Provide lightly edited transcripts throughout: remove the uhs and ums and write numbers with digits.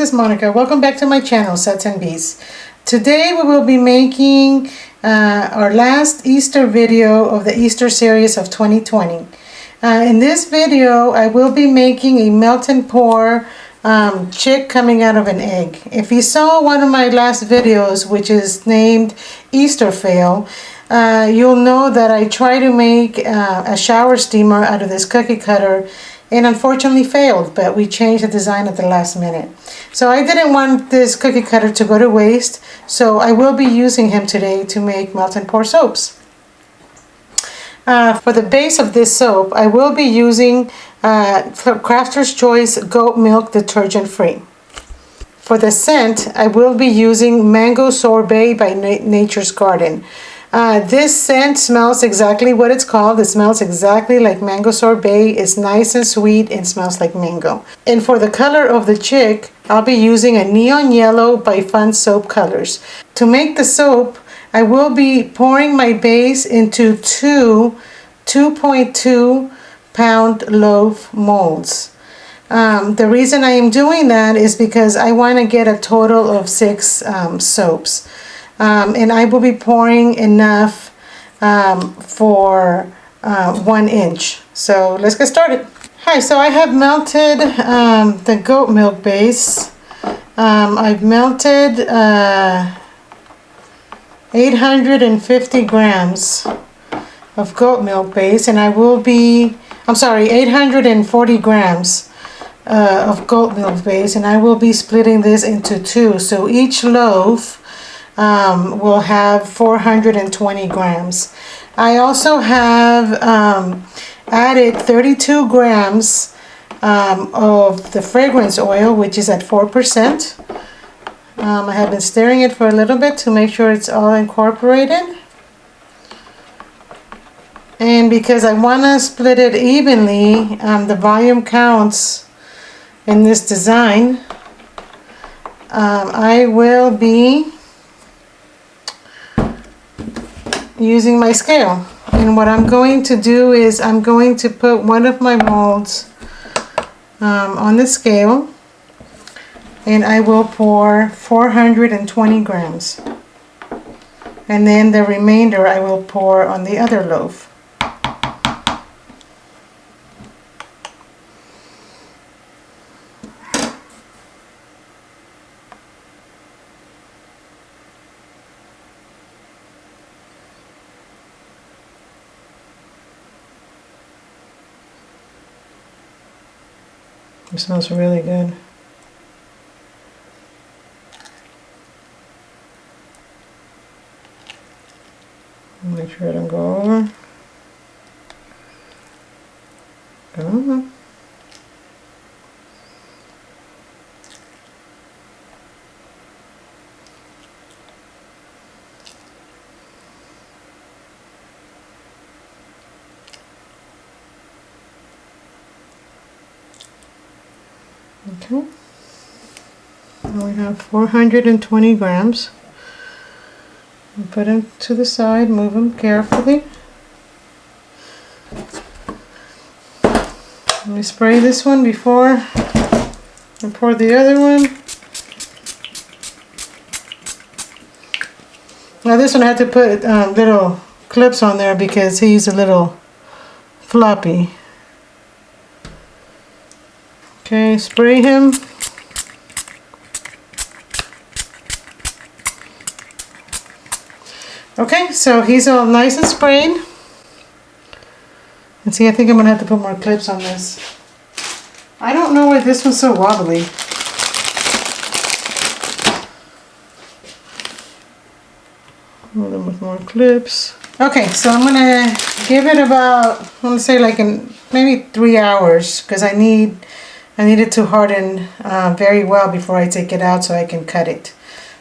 is Monica. Welcome back to my channel, Sets and Bees. Today we will be making our last Easter video of the Easter series of 2020. In this video, I will be making a melt and pour chick coming out of an egg. If you saw one of my last videos, which is named Easter Fail, you'll know that I tried to make a shower steamer out of this cookie cutter and unfortunately failed, but we changed the design at the last minute. So I didn't want this cookie cutter to go to waste, so I will be using him today to make melt and pour soaps. For the base of this soap, I will be using Crafter's Choice Goat Milk Detergent Free. For the scent, I will be using Mango Sherbet by Nature's Garden. This scent smells exactly what it's called. It smells exactly like mango sorbet. It's nice and sweet and smells like mango. And for the color of the chick, I'll be using a neon yellow by Fun Soap Colors. To make the soap, I will be pouring my base into two 2.2 pound loaf molds. The reason I am doing that is because I want to get a total of 6 soaps. And I will be pouring enough for 1 inch. So let's get started. Hi, so I have melted the goat milk base. I've melted 850 grams of goat milk base, and I will be, 840 grams of goat milk base, and I will be splitting this into 2. So each loaf will have 420 grams. I also have added 32 grams of the fragrance oil, which is at 4%. I have been stirring it for a little bit to make sure it's all incorporated. And because I want to split it evenly, the volume counts in this design. I will be using my scale, and what I'm going to do is I'm going to put one of my molds on the scale, and I will pour 420 grams, and then the remainder I will pour on the other loaf. It smells really good. Make sure I don't go over. Go over. Okay, now we have 420 grams. I'll put them to the side, move them carefully. Let me spray this one before I pour the other one. Now this one I had to put little clips on there because he's a little floppy. Okay, spray him. Okay, so he's all nice and sprayed. And see, I think I'm going to have to put more clips on this. I don't know why this one's so wobbly. Hold them with more clips. Okay, so I'm going to give it about, I'm going to say like maybe 3 hours, because I need it to harden very well before I take it out so I can cut it.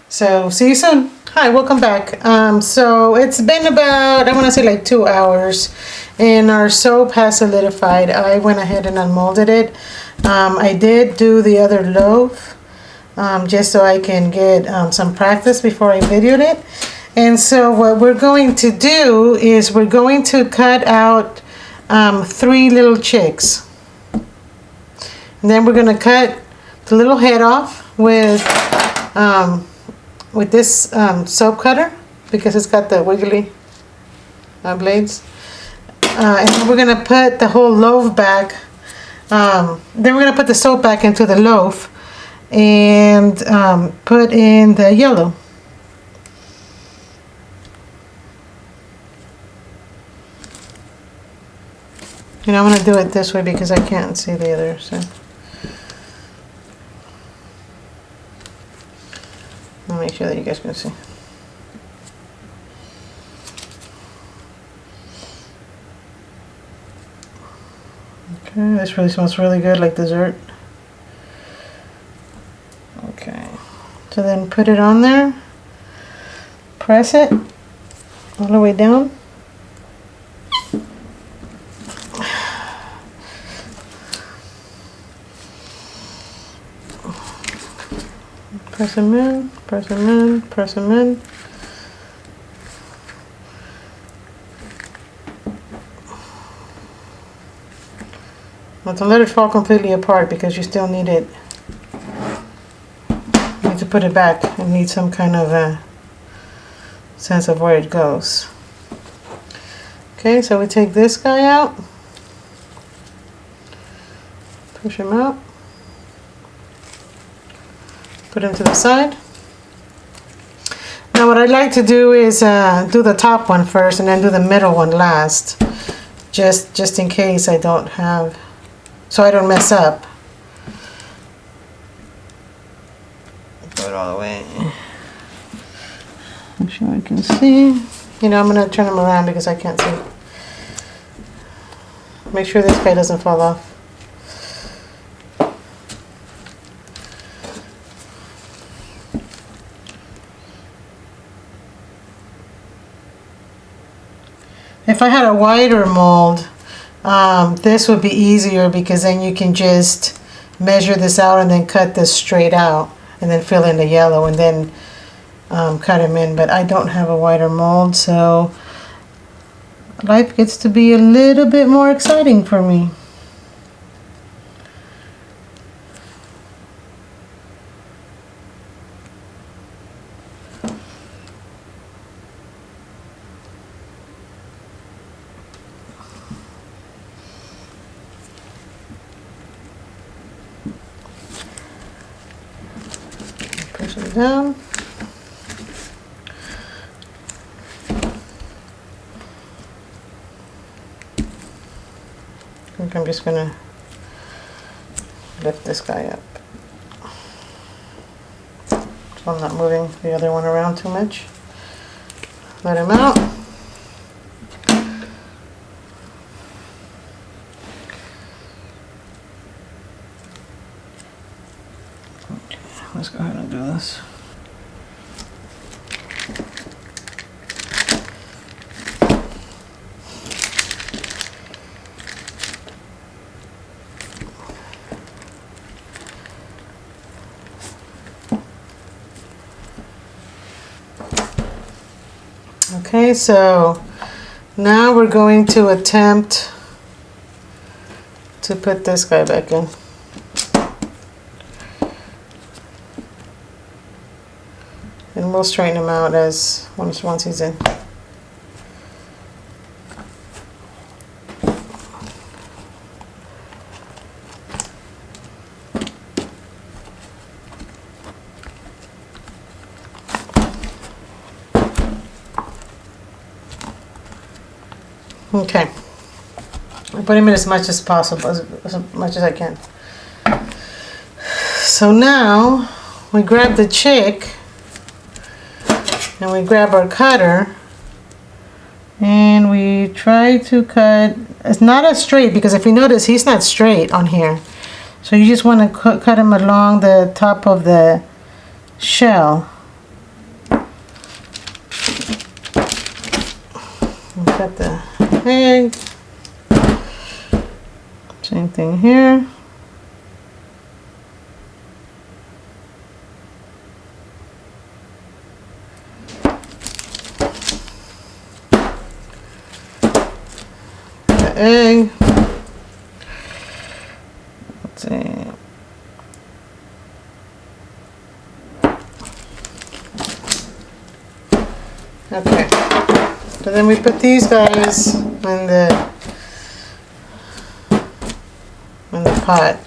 So see you soon. Hi, welcome back. So it's been about, I want to say like 2 hours, and our soap has solidified. I went ahead and unmolded it. I did do the other loaf just so I can get some practice before I videoed it. And so what we're going to do is we're going to cut out 3 little chicks. And then we're going to cut the little head off. with this soap cutter because it's got the wiggly blades. And then we're gonna put the whole loaf back. Then we're gonna put the soap back into the loaf and put in the yellow. You know, I'm gonna do it this way because I can't see the other side. I'll make sure that you guys can see. Okay, this really smells really good, like dessert. Okay, so then put it on there, press it all the way down. Press them in, press them in, press them in. Now don't let it fall completely apart because you still need it. You need to put it back and need some kind of a sense of where it goes. Okay, so we take this guy out, push him out. Put him to the side. Now what I like to do is do the top one first and then do the middle one last. Just in case I don't have, so I don't mess up. Go it all the way. I'm sure I can see. You know, I'm gonna turn him around because I can't see. Make sure this guy doesn't fall off. If I had a wider mold, this would be easier because then you can just measure this out and then cut this straight out and then fill in the yellow and then cut them in. But I don't have a wider mold, so life gets to be a little bit more exciting for me. Push it down. I think I'm just gonna lift this guy up. So I'm not moving the other one around too much. Let him out. Let's go ahead and do this. Okay, so now we're going to attempt to put this guy back in. And we'll straighten him out as once he's in. Okay. I put him in as much as possible, as much as I can. So now we grab the chick and we grab our cutter and we try to cut. It's not as straight because if you notice he's not straight on here, so you just want to cut him along the top of the shell. And cut the egg. Same thing here. Egg. Let's see. Okay. So then we put these guys in the pot.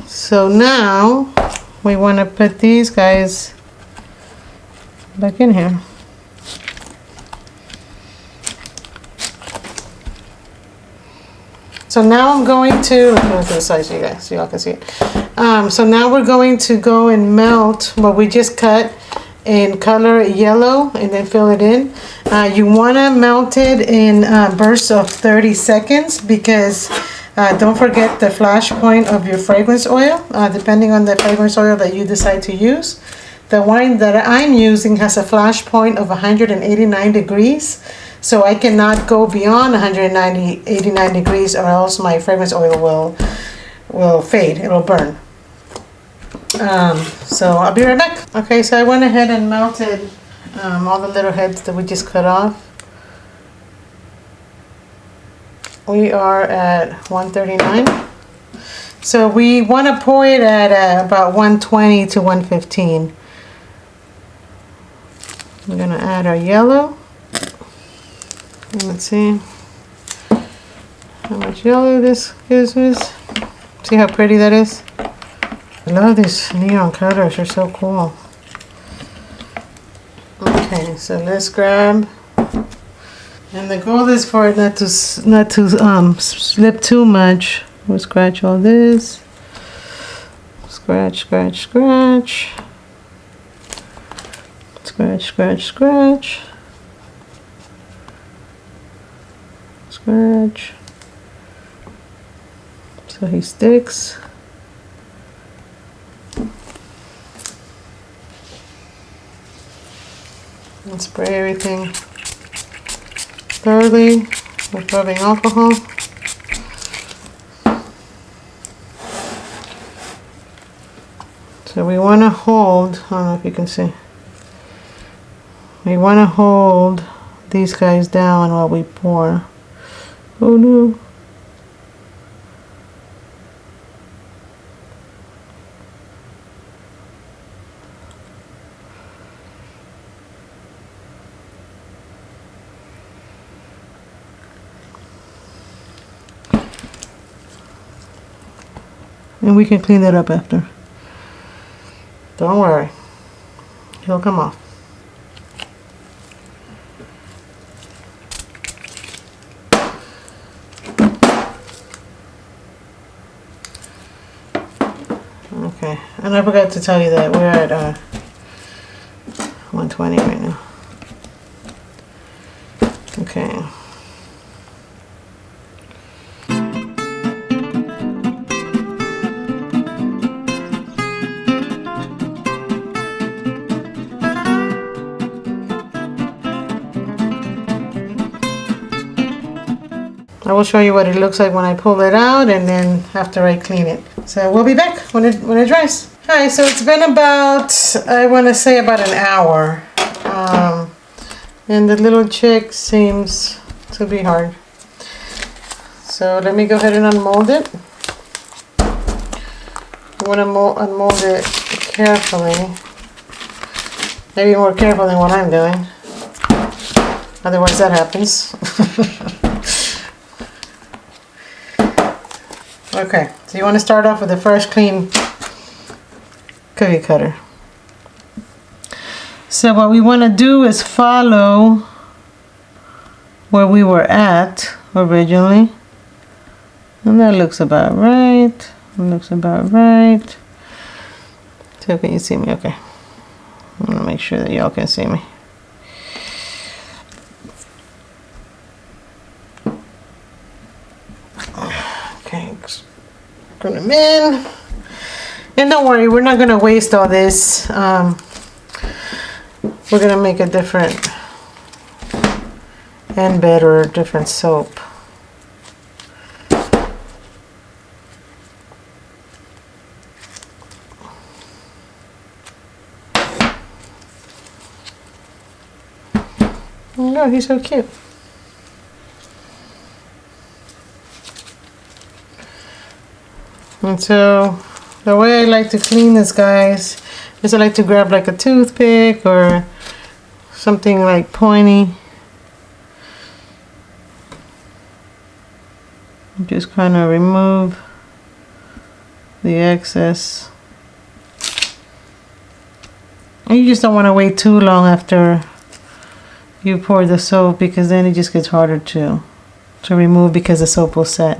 So now we want to put these guys back in here. So now I'm going to, let me go to the side so you guys, so y'all can see it. So now we're going to go and melt what we just cut in color yellow and then fill it in. You want to melt it in bursts of 30 seconds because don't forget the flash point of your fragrance oil, depending on the fragrance oil that you decide to use. The wine that I'm using has a flash point of 189 degrees. So I cannot go beyond 189 degrees or else my fragrance oil will fade, it'll burn. So I'll be right back. Okay, so I went ahead and melted all the little heads that we just cut off. We are at 139. So we want to pour it at about 120 to 115. We're going to add our yellow. Let's see how much yellow this gives us. See how pretty that is? I love these neon colors, they're so cool. Okay, so let's grab, and the goal is for it not to slip too much. We'll scratch all this. Scratch, scratch, scratch. Scratch, scratch, scratch. Scratch. So he sticks. And spray everything thoroughly with rubbing alcohol. So we want to hold, I don't know if you can see, we want to hold these guys down while we pour. Oh no. And we can clean that up after. Don't worry. He'll come off. Okay, and I forgot to tell you that we're at 120 right now. Okay. I will show you what it looks like when I pull it out and then after I clean it. So we'll be back when it dries. Alright, so it's been about, I want to say about an hour. And the little chick seems to be hard. So let me go ahead and unmold it. You want to unmold it carefully. Maybe more careful than what I'm doing. Otherwise that happens. Okay, so you want to start off with the fresh, clean cookie cutter. So what we want to do is follow where we were at originally. And that looks about right. Looks about right. So can you see me? Okay. I'm going to make sure that y'all can see me. Okay, put them in. And don't worry, we're not going to waste all this. We're going to make a different and better, different soap. Oh, he's so cute. And so the way I like to clean this, guys, is I like to grab like a toothpick or something like pointy. Just kind of remove the excess. And you just don't want to wait too long after you pour the soap, because then it just gets harder to remove because the soap will set.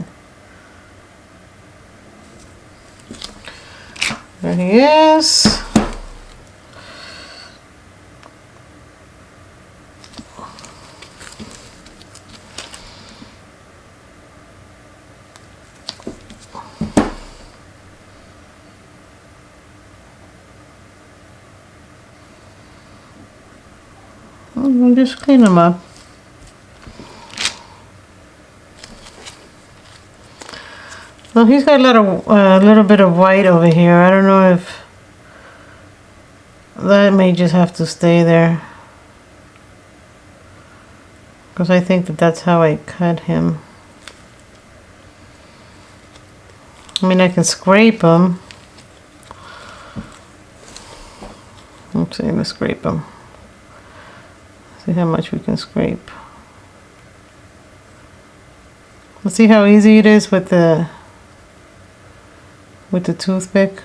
There he is. And just clean them up. Well, he's got a little bit of white over here. I don't know if that may just have to stay there, because I think that's how I cut him. I mean, I can scrape him. Let's see, let's scrape him. See how much we can scrape. Let's see how easy it is with the toothpick.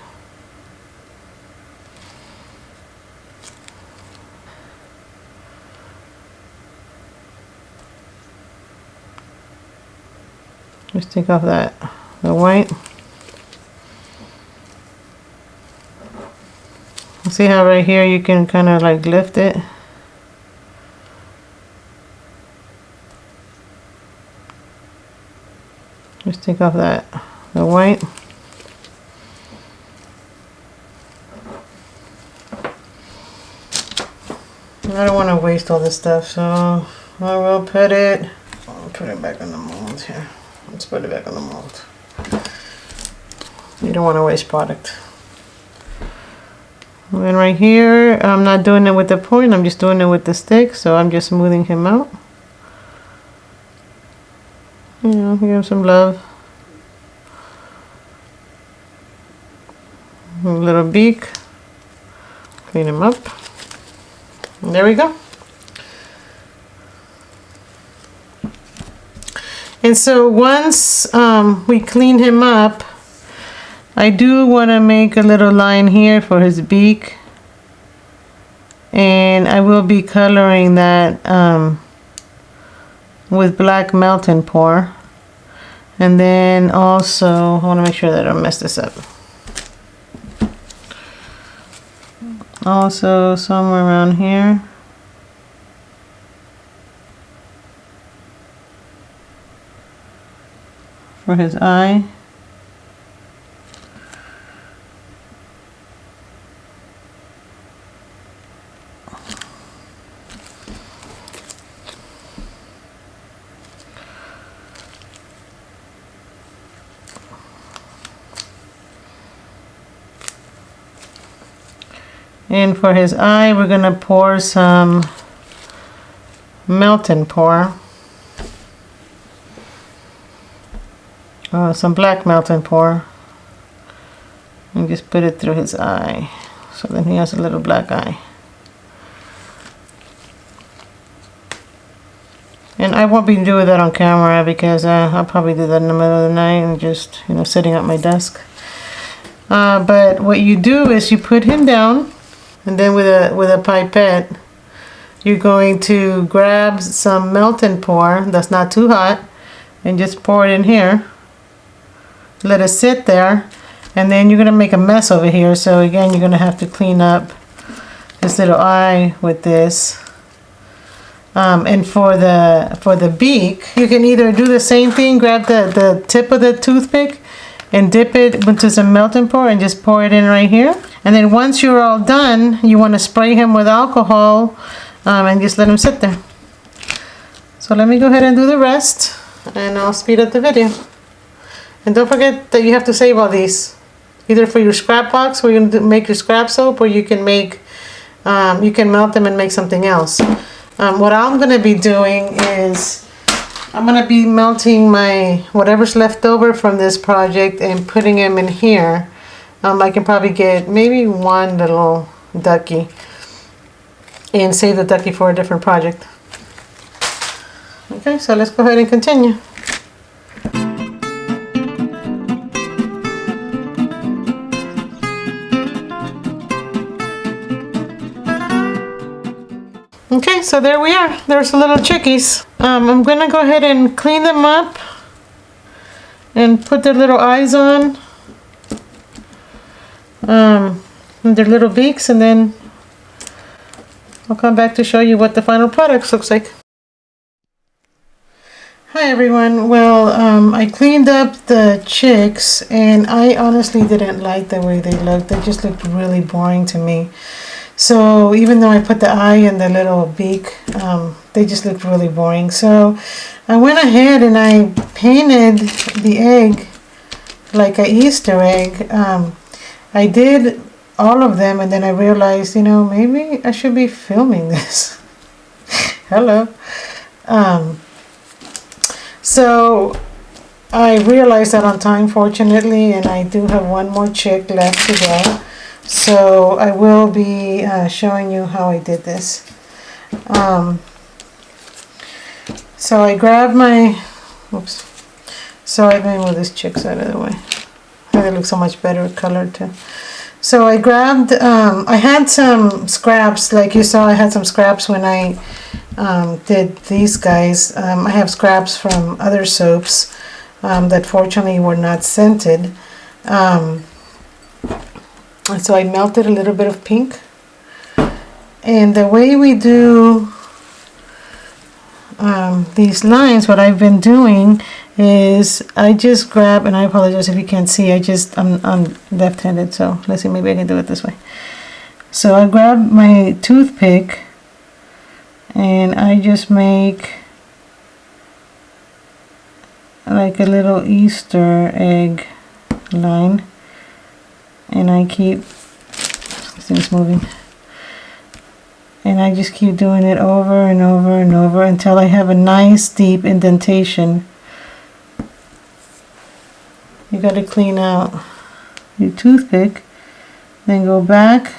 Just take off the white. See how right here you can kind of like lift it. Just take off the white. I don't want to waste all this stuff, so I will put it. I'll put it back on the mold here. Let's put it back on the mold. You don't want to waste product. And then right here, I'm not doing it with the point, I'm just doing it with the stick, so I'm just smoothing him out. You know, give him some love. A little beak. Clean him up. And there we go. And so once we clean him up, I do want to make a little line here for his beak, and I will be coloring that with black melt and pour. And then also, I want to make sure that I don't mess this up. Also somewhere around here. For his eye. And for his eye, we're gonna pour some melt and pour. Some black melt and pour. And just put it through his eye. So then he has a little black eye. And I won't be doing that on camera because I'll probably do that in the middle of the night and just, you know, sitting at my desk. But what you do is you put him down, and then with a pipette, you're going to grab some melt and pour that's not too hot, and just pour it in here. Let it sit there, and then you're gonna make a mess over here. So again, you're gonna have to clean up this little eye with this. And for the beak, you can either do the same thing, grab the tip of the toothpick and dip it into some melt and pour and just pour it in right here. And then once you're all done, you want to spray him with alcohol and just let him sit there. So let me go ahead and do the rest, and I'll speed up the video. And don't forget that you have to save all these, either for your scrap box where you can make your scrap soap, or you can make, you can melt them and make something else. What I'm going to be doing is I'm going to be melting my whatever's left over from this project and putting them in here. I can probably get maybe one little ducky. and save the ducky for a different project. Okay, so let's go ahead and continue. Okay, so there we are. There's the little chickies. I'm gonna go ahead and clean them up and put their little eyes on, and their little beaks, and then I'll come back to show you what the final product looks like. Hi everyone. Well, I cleaned up the chicks, and I honestly didn't like the way they looked. They just looked really boring to me. So even though I put the eye and the little beak, they just looked really boring. So I went ahead and I painted the egg like an Easter egg. I did all of them, and then I realized, you know, maybe I should be filming this. Hello. So I realized that on time, fortunately, and I do have one more chick left to go. So I will be showing you how I did this. So I grabbed my, oops. So I may move this chick's out of the way. They look so much better colored too. So I grabbed, I had some scraps, like you saw I had some scraps when I did these guys. I have scraps from other soaps that fortunately were not scented. So I melted a little bit of pink, and the way we do these lines, what I've been doing is I just grab, and I apologize if you can't see, I'm left-handed, so let's see, maybe I can do it this way. So I grab my toothpick and I just make like a little Easter egg line. And I keep, this thing's moving, and I just keep doing it over and over and over until I have a nice deep indentation. You got to clean out your toothpick, then go back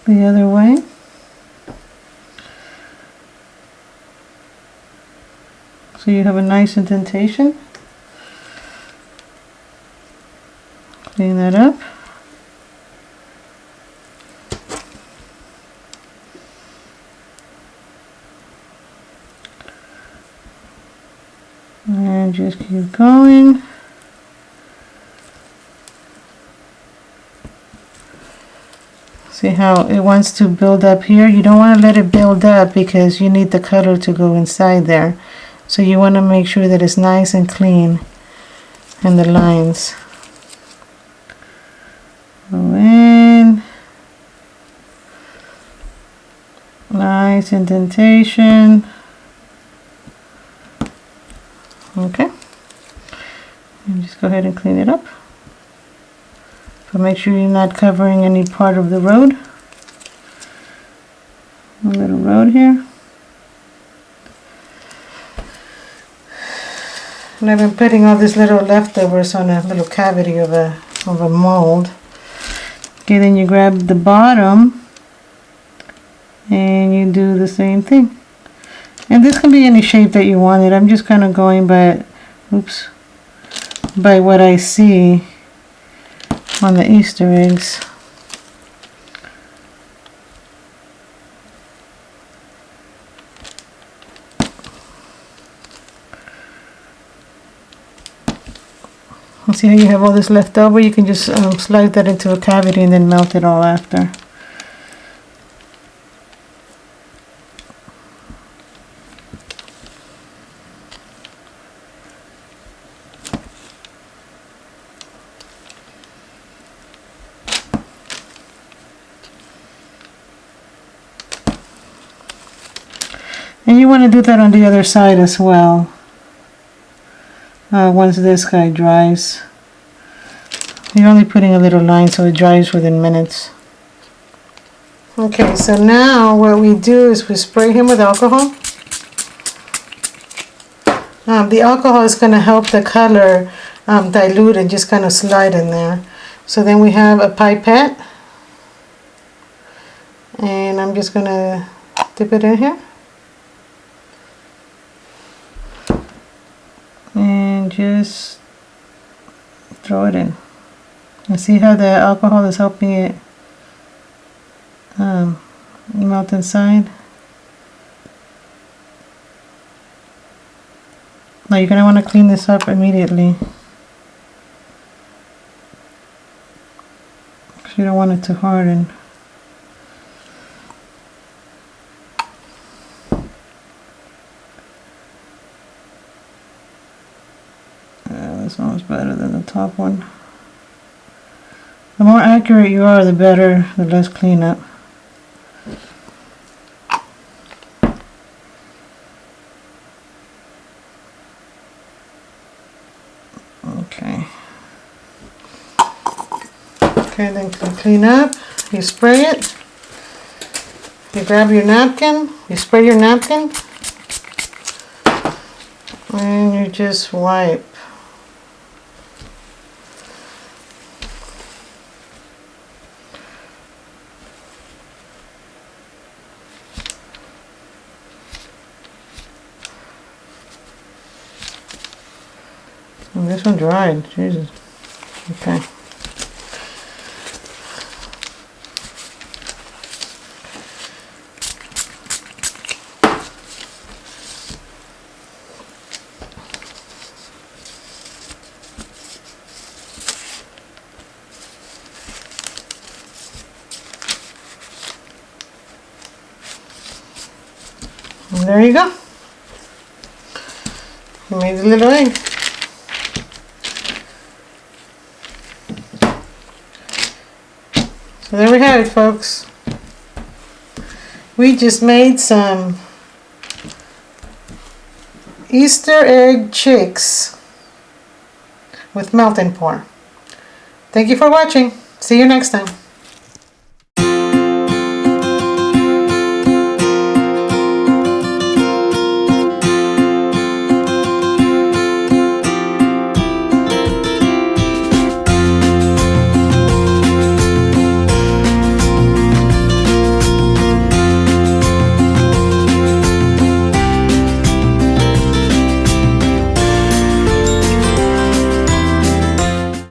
the other way. So you have a nice indentation. Clean that up. And just keep going. See how it wants to build up here? You don't want to let it build up because you need the color to go inside there. So you want to make sure that it's nice and clean and the lines. Go in, nice indentation. Okay, and just go ahead and clean it up. But make sure you're not covering any part of the road. A little road here. And I've been putting all these little leftovers on a little cavity of a mold. Okay, then you grab the bottom and you do the same thing. And this can be any shape that you wanted. I'm just kind of going by, by what I see on the Easter eggs. See how you have all this left over? You can just slide that into a cavity and then melt it all after. And you want to do that on the other side as well. Once this guy dries. You're only putting a little line so it dries within minutes. Okay, so now what we do is we spray him with alcohol. The alcohol is going to help the color dilute and just kind of slide in there. So then we have a pipette. And I'm just gonna dip it in here. And just throw it in. And see how the alcohol is helping it melt inside. Now you're going to want to clean this up immediately, because you don't want it to harden. This one was better than the top one. The more accurate you are, the better, the less cleanup. Okay, then to clean up, you spray it. You grab your napkin, you spray your napkin, and you just wipe. And this one dried, Jesus. Okay. And there you go. You made the little egg. So there we have it, folks. We just made some Easter egg chicks with melt and pour. Thank you for watching. See you next time.